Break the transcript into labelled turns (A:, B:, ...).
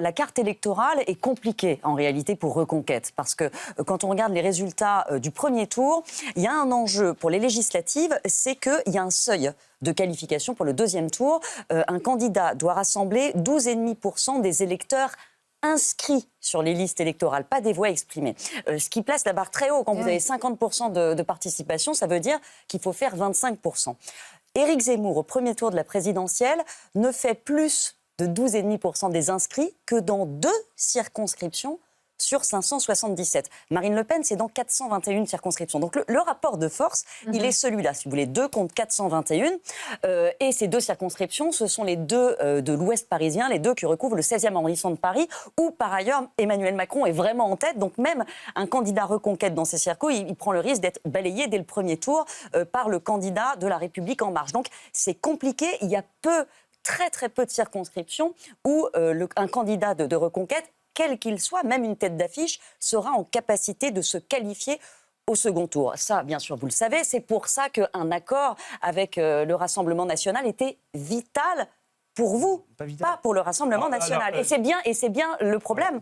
A: La carte électorale est compliquée en réalité pour Reconquête parce que quand on regarde les résultats du premier tour, il y a un enjeu pour les législatives, c'est qu'il y a un seuil de qualification pour le deuxième tour. Un candidat doit rassembler 12,5% des électeurs inscrits sur les listes électorales, pas des voix exprimées. Ce qui place la barre très haut. Quand vous avez 50% de participation, ça veut dire qu'il faut faire 25%. Éric Zemmour, au premier tour de la présidentielle, ne fait plus de 12,5% des inscrits que dans 2 circonscriptions sur 577. Marine Le Pen, c'est dans 421 circonscriptions. Donc le rapport de force, il est celui-là. Si vous voulez, 2 contre 421. Et ces 2 circonscriptions, ce sont les 2 de l'Ouest parisien, les 2 qui recouvrent le 16e arrondissement de Paris, où par ailleurs Emmanuel Macron est vraiment en tête. Donc même un candidat Reconquête dans ces circos, il prend le risque d'être balayé dès le premier tour par le candidat de La République En Marche. Donc c'est compliqué. Il y a très peu de circonscriptions où un candidat de Reconquête, quel qu'il soit, même une tête d'affiche, sera en capacité de se qualifier au second tour. Ça, bien sûr, vous le savez, c'est pour ça qu'un accord avec le Rassemblement national était vital pour vous, pas pour le Rassemblement national. Et c'est bien le problème.